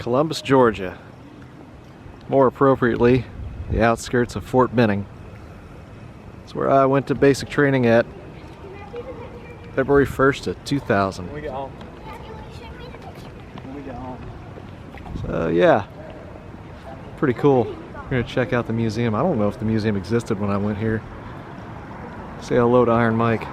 Columbus, Georgia. More appropriately, the outskirts of Fort Benning. It's where I went to basic training at February 1st of 2000. When we get home. When we get home. So yeah, pretty cool. We're gonna check out the museum. I don't know if the museum existed when I went here. Say hello to Iron Mike.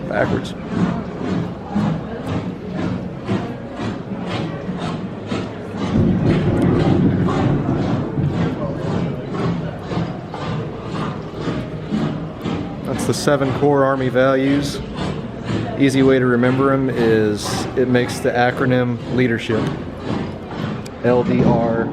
Backwards. That's the 7 core Army values. Easy way to remember them is it makes the acronym leadership. LDRSHIP.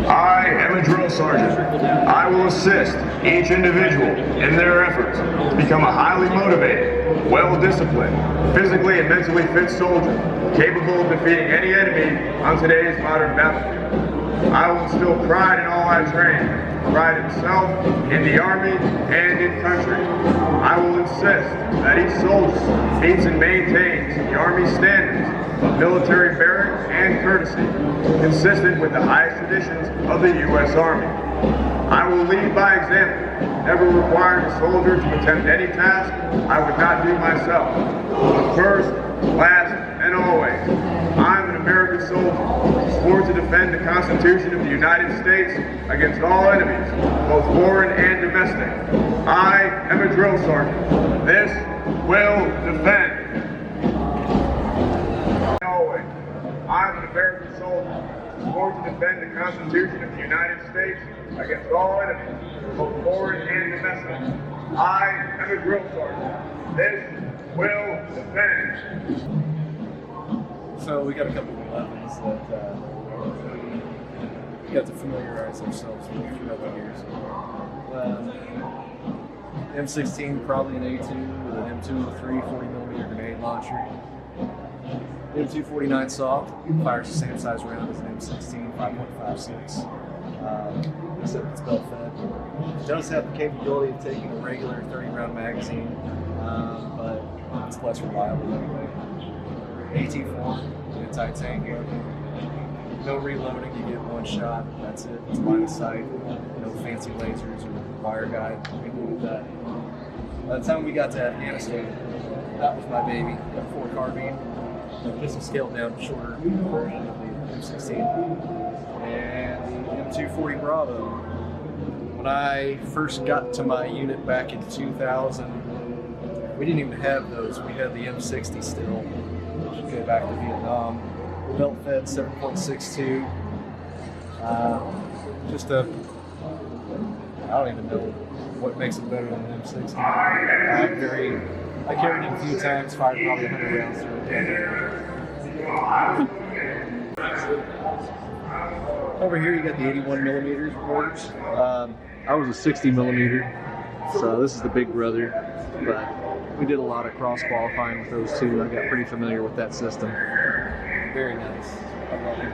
I am a drill sergeant. I will assist each individual in their efforts to become a highly motivated, well-disciplined, physically and mentally fit soldier, capable of defeating any enemy on today's modern battlefield. I will instill pride in all I train, pride in self, in the Army, and in country. I will insist that each soldier meets and maintains the Army standards of military bearing and courtesy, consistent with the highest traditions of the U.S. Army. I will lead by example, never requiring a soldier to attempt any task I would not do myself. But first, last, and always, I am an American soldier, sworn to defend the Constitution of the United States against all enemies, both foreign and domestic. I am a drill sergeant. This will defend. Always, I am an American soldier, sworn to defend the Constitution of the United States against all enemies, both foreign and domestic. I am a drill sergeant. This will defend. So we got a couple of weapons that we got to familiarize ourselves with throughout the years. M16, probably an A2 with an M203 40mm grenade launcher. M249 soft fires the same size round as an M16, 5.56. Except it's belt fed. It does have the capability of taking a regular 30-round magazine, but it's less reliable anyway. AT4, anti-tank weapon. No reloading, you get one shot, that's it. It's line of sight, no fancy lasers or wire guide, anything like that. By the time we got to Afghanistan, that was my baby. Got 4 carbine, just a scaled down shorter version of the M16. And the M240 Bravo. When I first got to my unit back in 2000, we didn't even have those. We had the M60 still. Go back to Vietnam. Belt fed 7.62. Just a, I don't even know what makes it better than an M60. I carried it a few times, fired probably 100 rounds through it. Over here you got the 81mm mortars. I was a 60mm, so this is the big brother, but we did a lot of cross qualifying with those two. I got pretty familiar with that system. Very nice. I love it.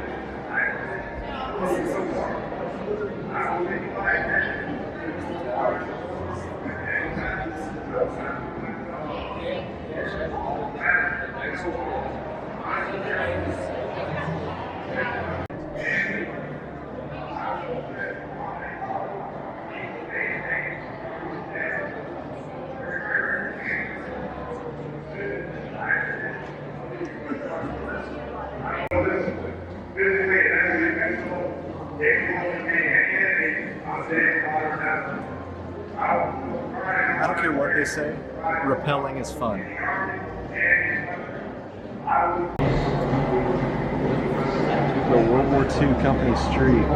I don't care what they say, rappelling is fun. The World War II Company Street.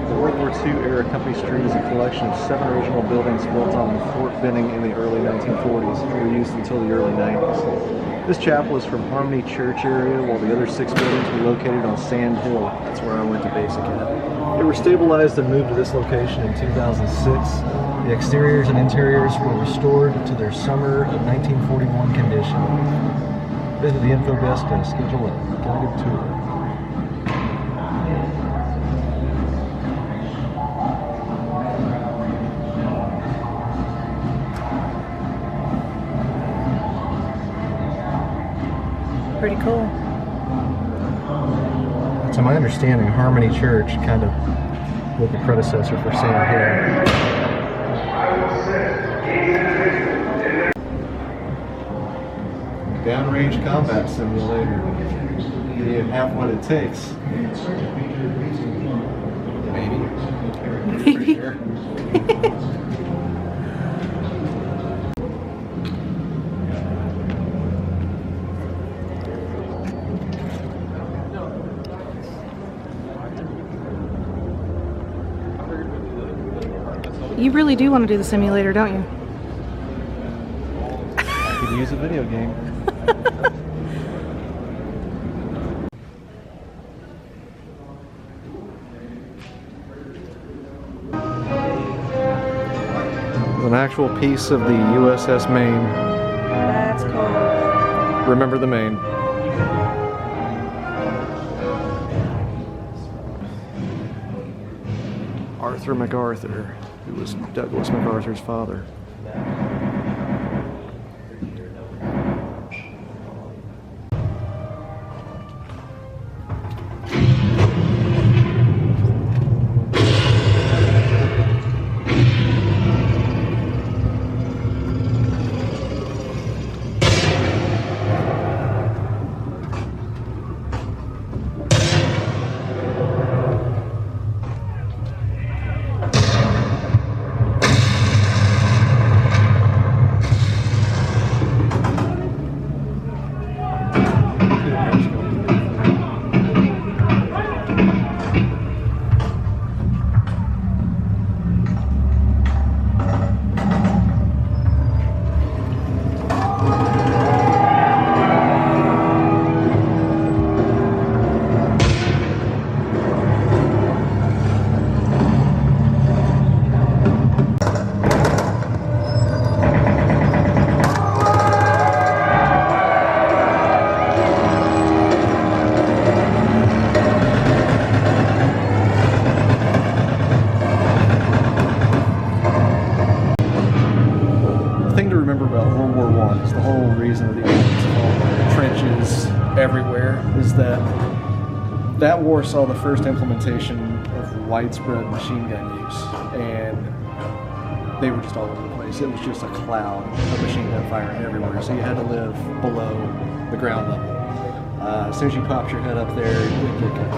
The World War II era Company Street is a collection of 7 original buildings built on Fort Benning in the early 1940s and were used until the early 90s. This chapel is from Harmony Church area, while the other 6 buildings were located on Sand Hill. That's where I went to basic at. They were stabilized and moved to this location in 2006. The exteriors and interiors were restored to their summer of 1941 condition. Visit the info desk to schedule a guided tour. Pretty cool. To my understanding, Harmony Church kind of was the predecessor for Sand Hill. Downrange combat simulator. You have what it takes. Maybe. Pretty sure. You really do want to do the simulator, don't you? I could use a video game. An actual piece of the USS Maine. That's cool. Remember the Maine. Arthur MacArthur, who was Douglas MacArthur's father. remember about World War I is the whole reason of the trenches everywhere is that war saw the first implementation of widespread machine gun use, and they were just all over the place. It was just a cloud of machine gun firing everywhere, so you had to live below the ground level. As soon as you popped your head up there, you'd get kicked.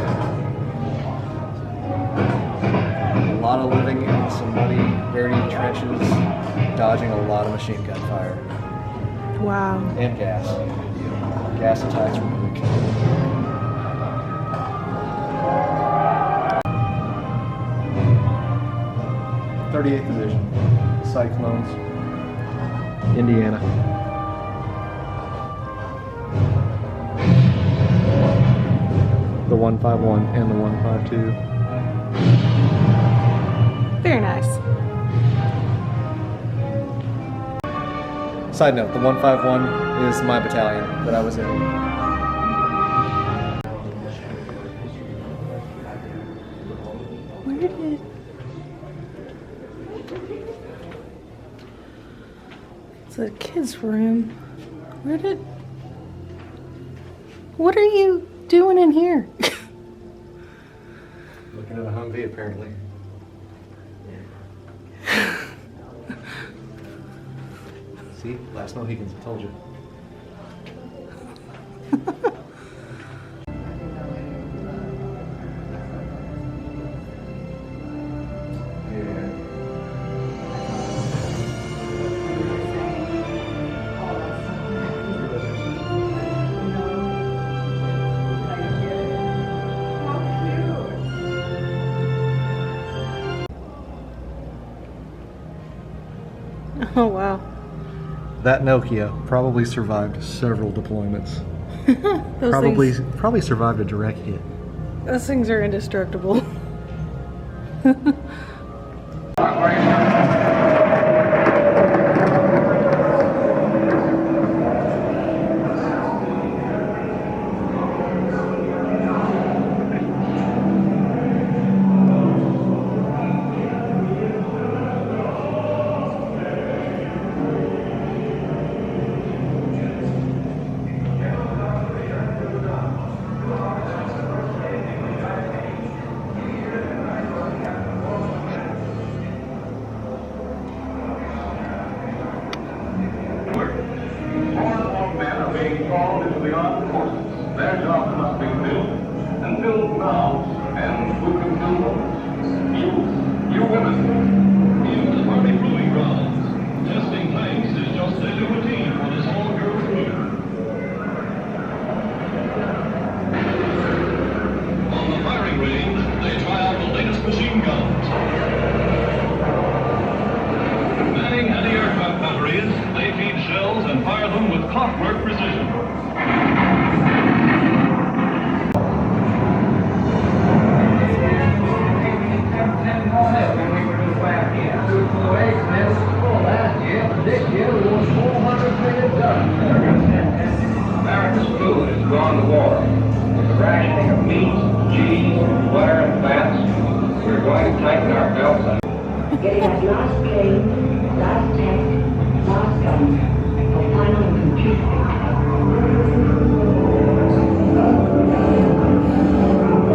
A lot of living in some muddy, dirty trenches, dodging a lot of machine gun fire. Wow. And gas. Gas attacks were big. 38th Division, Cyclones, Indiana. The 151 and the 152. Very nice. Side note, the 151 is my battalion that I was in. Where did... It's a kid's room. Where did... What are you doing in here? Looking at a Humvee, apparently. See? Last Mohicans, I told you. Oh, wow. That Nokia probably survived several deployments. Those Probably survived a direct hit. Those things are indestructible. Their jobs must be filled, and filled now. And who can fill those? You women. In the Army Proving Grounds, testing tanks is just a new routine for this all-girls crew. On the firing range, they try out the latest machine guns. Manning anti-aircraft batteries, they feed shells and fire them with clockwork precision. America's food has gone to war. With the rationing of meat, cheese, butter, and fats, we're going to tighten our belts up. Getting that last plane, last tank, last gun, for final and complete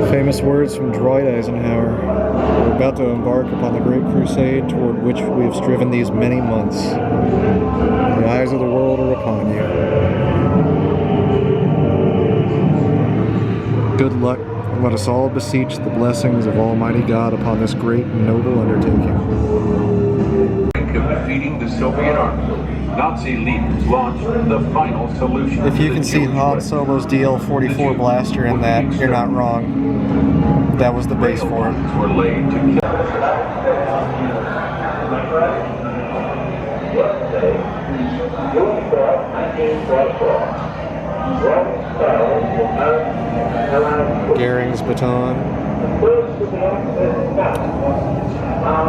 victory. Famous words from Dwight Eisenhower. We're about to embark upon the great crusade toward which we have striven these many months. The eyes of the world are upon you. Good luck. Let us all beseech the blessings of Almighty God upon this great and noble undertaking. Of defeating the Soviet army, Nazi leaders launched the final solution. If you can see Han Solo's DL-44 blaster in that, you're not wrong. That was the base for it. Were laid to kill. Goering's baton.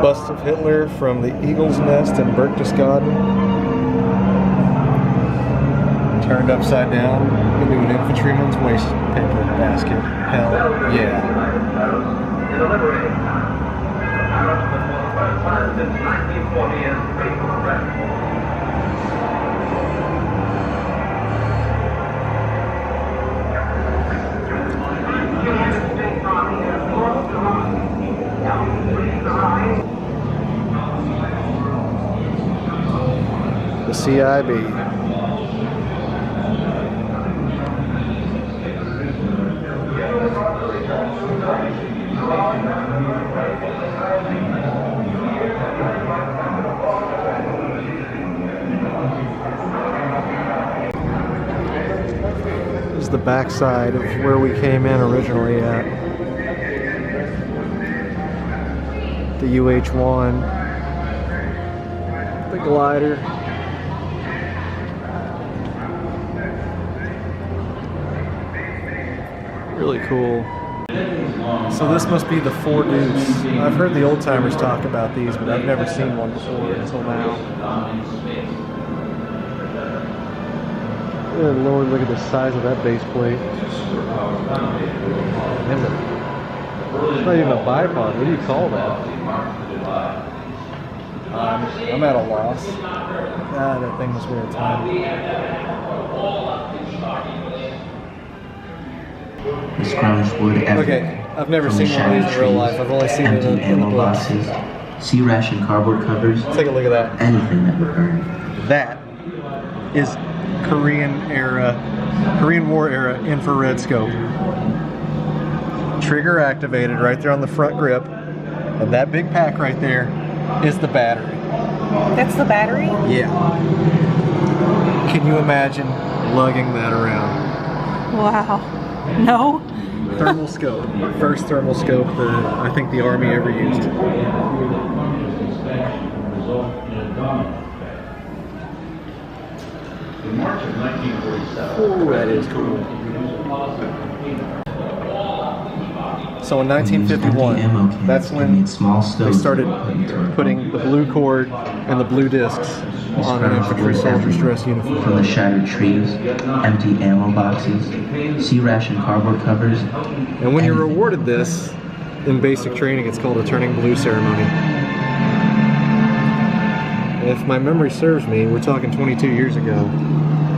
Bust of Hitler from the Eagle's Nest in Berchtesgaden. Turned upside down into an infantryman's waste paper basket. Hell yeah. since 1940 is faithful friend. The CIB. This is the backside of where we came in originally at. The UH-1, the glider. Really cool. So this must be the 4 Deuce. I've heard the old timers talk about these, but I've never seen one before until now. Good Lord, look at the size of that base plate. It's not even a bipod. What do you call that? I'm at a loss. God, that thing was weird time. The scrunched wood ethic. Okay, I've never From the seen one of these in real shattered life. I've only seen it empty in the ammo books. boxes, C-ration cardboard covers, Take a look at that. anything that would hurt. That is Korean War era infrared scope. Trigger activated right there on the front grip. And that big pack right there is the battery. That's the battery? Yeah. Can you imagine lugging that around? Wow. No? Thermal scope. First thermal scope that I think the Army ever used. In March of 1947, Oh, that is cool. So in 1951, that's when they started putting the blue cord and the blue discs on an infantry soldier's dress uniform. From the shattered trees, empty ammo boxes, C-ration cardboard covers. And when you're rewarded this in basic training, it's called a turning blue ceremony. And if my memory serves me, we're talking 22 years ago,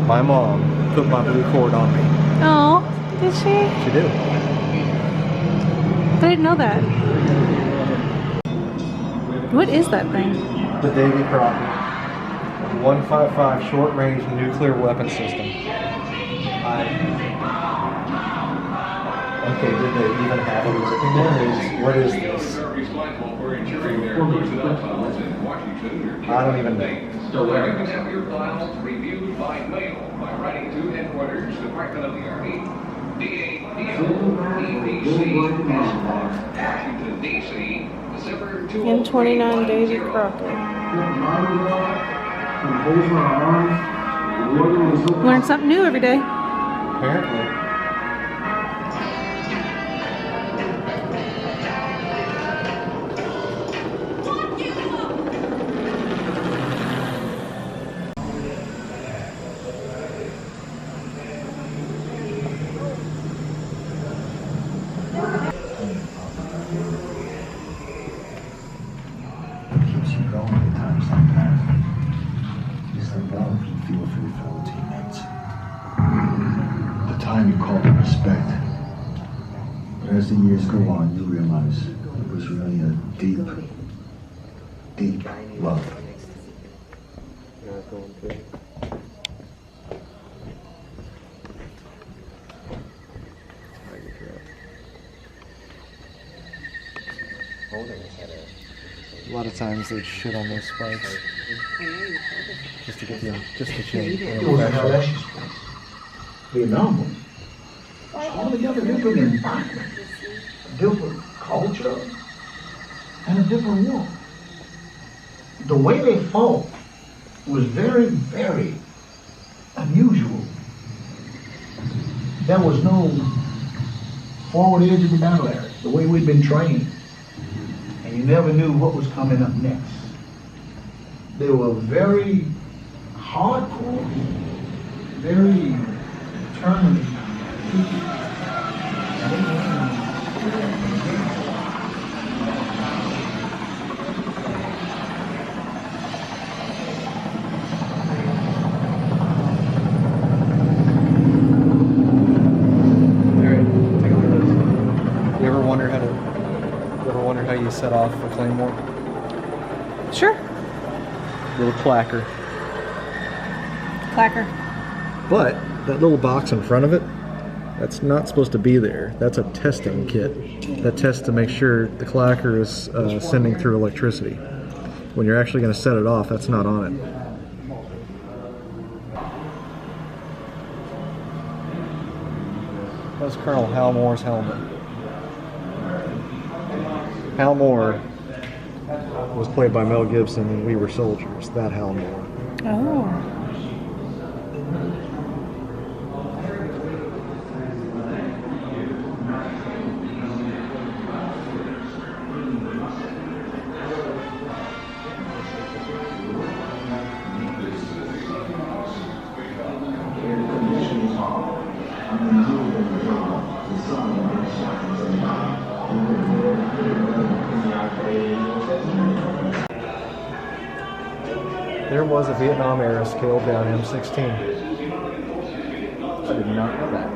my mom put my blue cord on me. Oh, did she? She did. I didn't know that. What is that thing? The Davy Crockett 155 short-range nuclear weapon system. Okay, did they even have it working there? What is this? I don't even know. So you can have your files reviewed by mail by writing to Headquarters, Department of the Army, DAPO, EPC, Washington, D.C., December 2. M29 Davy Crockett. Learn something new every day. Apparently. Keeps you going at times like that. Is the love you feel for your fellow teammates. The time you call it respect. But as the years go on, you realize it was really a deep, deep love. A lot of times they'd shit on those spikes just to get them, just to change. Vietnam was altogether different environment, a different culture, and a different war. The way they fought was very, very unusual. There was no forward edge of the battle area, the way we'd been trained. And you never knew what was coming up next. They were very hardcore, very determined people. set off a claymore? Sure. Little clacker. Clacker. But that little box in front of it, that's not supposed to be there. That's a testing kit that tests to make sure the clacker is sending through electricity. When you're actually going to set it off, that's not on it. That's Colonel Hal Moore's helmet. Hal Moore was played by Mel Gibson in We Were Soldiers. That Hal Moore. Oh. There was a Vietnam era scaled down M16. I did not know that.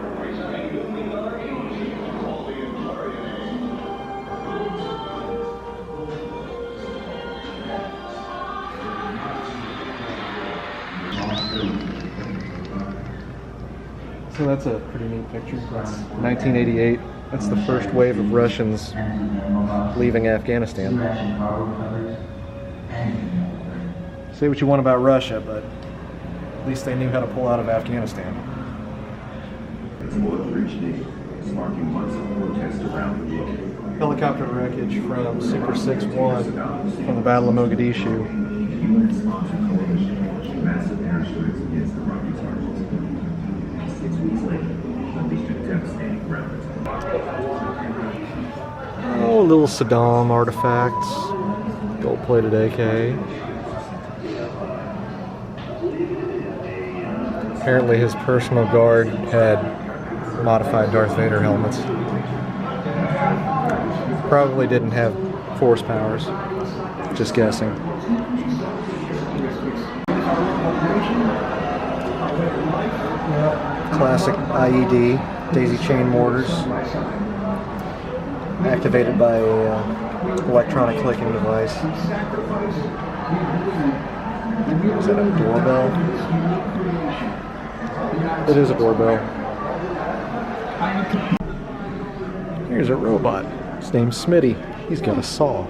So that's a pretty neat picture. That's 1988. That's the first wave of Russians leaving Afghanistan. Say what you want about Russia, but at least they knew how to pull out of Afghanistan. Helicopter wreckage from Super 6-1 from the Battle of Mogadishu. Oh, little Saddam artifacts. Gold-plated AK. Apparently his personal guard had modified Darth Vader helmets. Probably didn't have force powers. Just guessing. Classic IED, daisy chain mortars. Activated by a electronic clicking device. Is that a doorbell? It is a doorbell. Here's a robot. His name's Smitty. He's got a saw.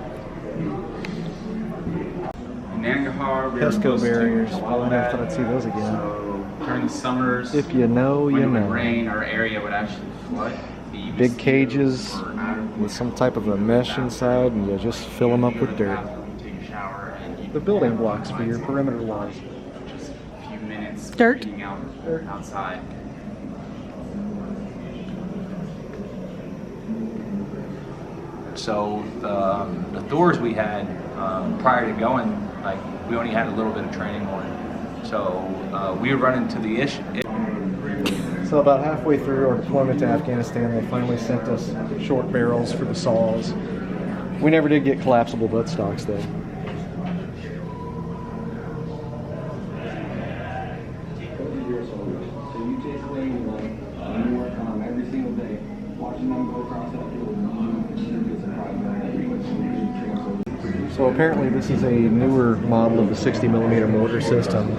Pesco barriers. Well, I never thought I'd see those again. So during the summers, if you know, when you it would know. rain, our area would actually flood. Big cages with some type of a mesh inside, and you just fill them up with dirt. Take a shower and The building blocks for your perimeter walls. just a few minutes Dirt. being outside. So the Thors we had prior to going, like we only had a little bit of training on it. So we were running to the issue. So about halfway through our deployment to Afghanistan, they finally sent us short barrels for the saws. We never did get collapsible buttstocks though. So apparently this is a newer model of the 60mm mortar system.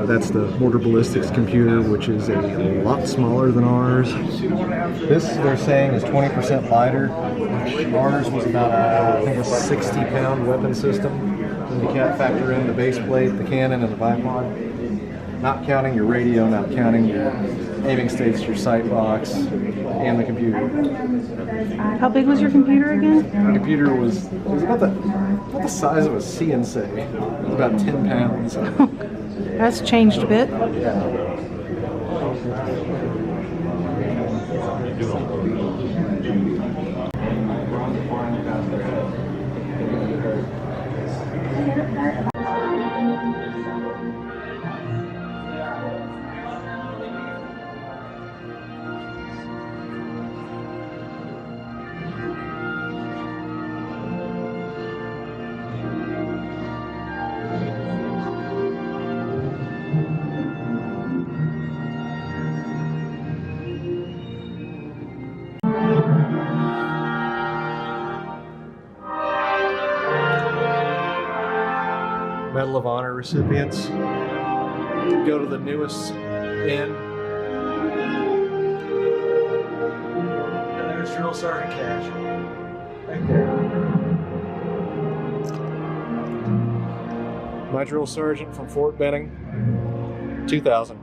That's the mortar ballistics computer, which is a lot smaller than ours. This, they're saying, is 20% lighter. Ours was about, I think, a 60-pound weapon system. When you can't factor in the base plate, the cannon, and the bipod. Not counting your radio, not counting your aiming states, your sight box, and the computer. How big was your computer again? The computer was about the size of a CNC. It was about 10 pounds. That's changed a bit. Medal of Honor recipients go to the newest end. And there's Drill Sergeant Cash, right there. My drill sergeant from Fort Benning, 2000.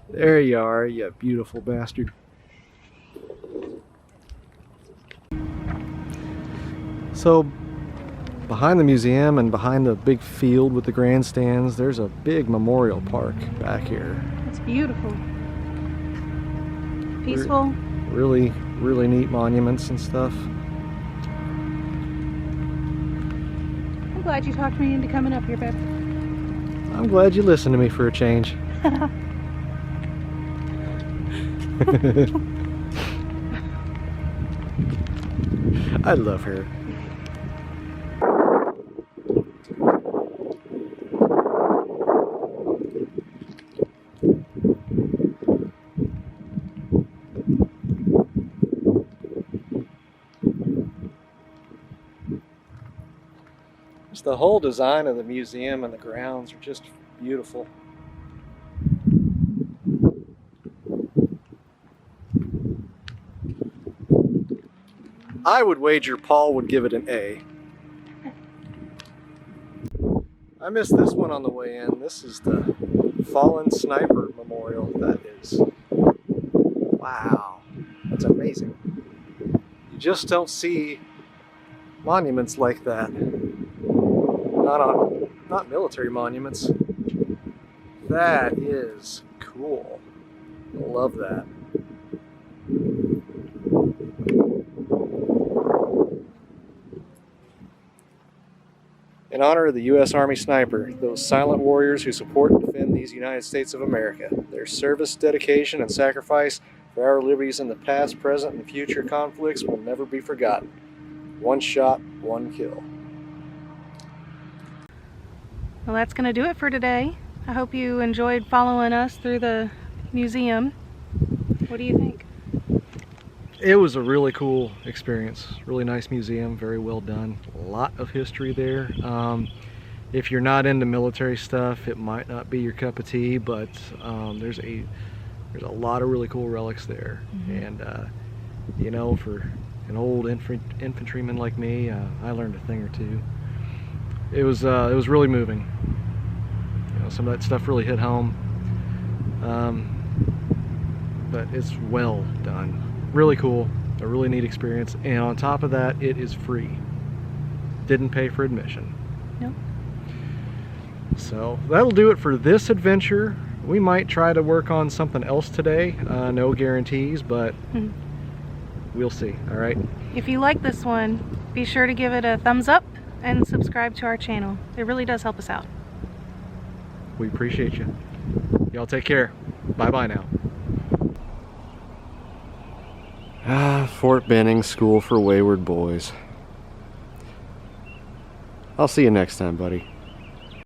There you are, you beautiful bastard. So, behind the museum and behind the big field with the grandstands, there's a big memorial park back here. It's beautiful. Peaceful. Really, really neat monuments and stuff. I'm glad you talked me into coming up here, babe. I'm glad you listened to me for a change. I love her. Just the whole design of the museum and the grounds are just beautiful. I would wager Paul would give it an A. I missed this one on the way in. This is the Fallen Sniper Memorial. That is, wow, that's amazing. You just don't see monuments like that. Not military monuments. That is cool. I love that. In honor of the U.S. Army Sniper, those silent warriors who support and defend these United States of America, their service, dedication, and sacrifice for our liberties in the past, present, and future conflicts will never be forgotten. One shot, one kill. Well, that's going to do it for today. I hope you enjoyed following us through the museum. What do you think? It was a really cool experience. Really nice museum, very well done. A lot of history there. If you're not into military stuff, it might not be your cup of tea, but there's a lot of really cool relics there. And you know, for an old infantryman like me, I learned a thing or two. It was really moving. You know, some of that stuff really hit home. But it's well done. Really cool, a really neat experience, and on top of that, it is free. Didn't pay for admission. Nope. So that'll do it for this adventure. We might try to work on something else today. No guarantees, but we'll see. All right. If you like this one, be sure to give it a thumbs up and subscribe to our channel. It really does help us out. We appreciate you. Y'all take care. Bye-bye now. Fort Benning School for Wayward Boys. I'll see you next time, buddy.